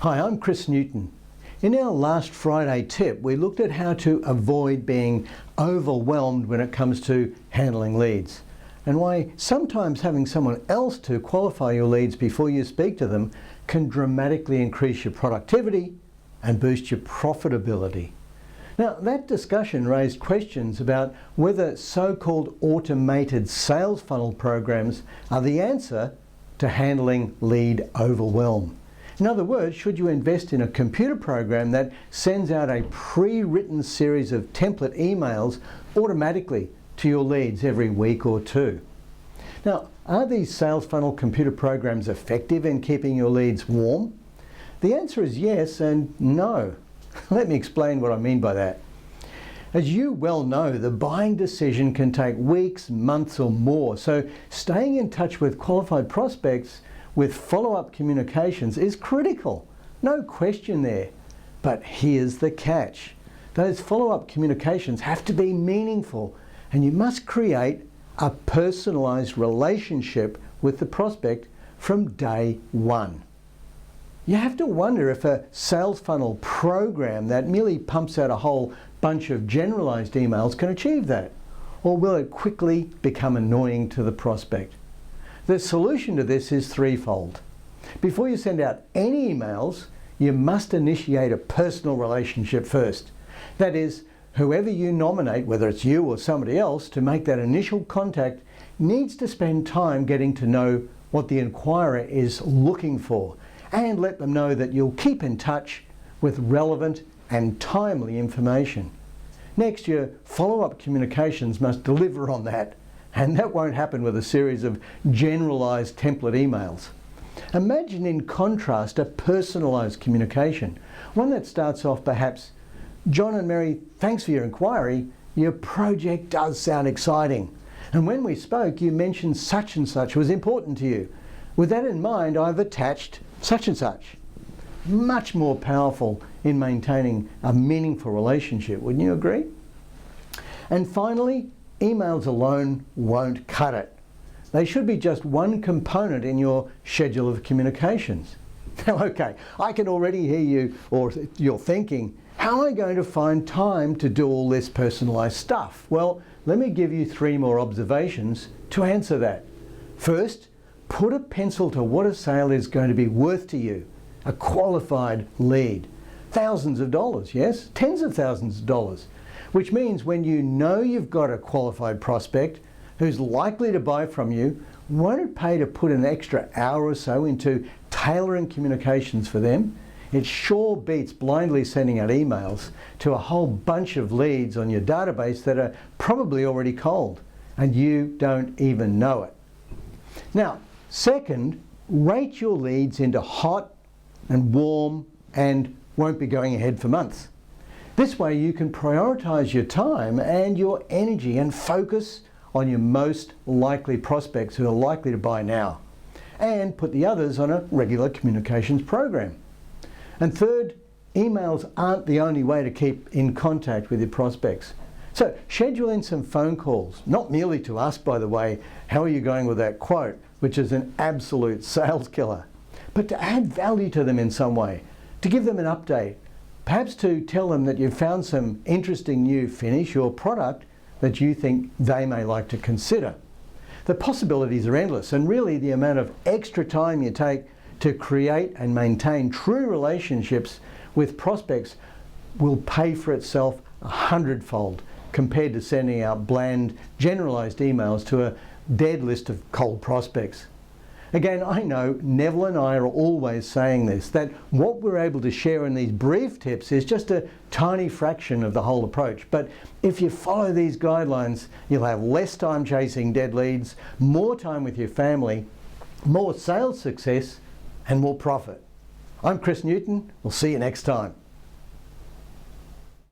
Hi, I'm Chris Newton. In our last Friday tip, we looked at how to avoid being overwhelmed when it comes to handling leads, and why sometimes having someone else to qualify your leads before you speak to them can dramatically increase your productivity and boost your profitability. Now, that discussion raised questions about whether so-called automated sales funnel programs are the answer to handling lead overwhelm. In other words, should you invest in a computer program that sends out a pre-written series of template emails automatically to your leads every week or two? Now, are these sales funnel computer programs effective in keeping your leads warm? The answer is yes and no. Let me explain what I mean by that. As you well know, the buying decision can take weeks, months or more, so staying in touch with qualified prospects with follow-up communications is critical. No question there. But here's the catch. Those follow-up communications have to be meaningful, and you must create a personalized relationship with the prospect from day one. You have to wonder if a sales funnel program that merely pumps out a whole bunch of generalized emails can achieve that, or will it quickly become annoying to the prospect? The solution to this is threefold. Before you send out any emails, you must initiate a personal relationship first. That is, whoever you nominate, whether it's you or somebody else, to make that initial contact needs to spend time getting to know what the inquirer is looking for, and let them know that you'll keep in touch with relevant and timely information. Next, your follow-up communications must deliver on that, and that won't happen with a series of generalized template emails. Imagine in contrast a personalized communication, one that starts off perhaps, "John and Mary, thanks for your inquiry. Your project does sound exciting. And when we spoke, you mentioned such and such was important to you. With that in mind, I've attached such and such." Much more powerful in maintaining a meaningful relationship, wouldn't you agree? And finally, emails alone won't cut it. They should be just one component in your schedule of communications. Now, okay, I can already hear you, or you're thinking, how am I going to find time to do all this personalized stuff? Well, let me give you three more observations to answer that. First, put a pencil to what a sale is going to be worth to you. A qualified lead. Thousands of dollars, yes? Tens of thousands of dollars. Which means when you know you've got a qualified prospect who's likely to buy from you, won't it pay to put an extra hour or so into tailoring communications for them? It sure beats blindly sending out emails to a whole bunch of leads on your database that are probably already cold, and you don't even know it. Now, second, rate your leads into hot and warm and won't be going ahead for months. This way you can prioritize your time and your energy and focus on your most likely prospects who are likely to buy now, and put the others on a regular communications program. And third, emails aren't the only way to keep in contact with your prospects. So schedule in some phone calls, not merely to ask, by the way, how are you going with that quote, which is an absolute sales killer, but to add value to them in some way, to give them an update, perhaps to tell them that you've found some interesting new finish or product that you think they may like to consider. The possibilities are endless, and really the amount of extra time you take to create and maintain true relationships with prospects will pay for itself 100-fold compared to sending out bland, generalized emails to a dead list of cold prospects. Again, I know Neville and I are always saying this, that what we're able to share in these brief tips is just a tiny fraction of the whole approach. But if you follow these guidelines, you'll have less time chasing dead leads, more time with your family, more sales success, and more profit. I'm Chris Newton. We'll see you next time.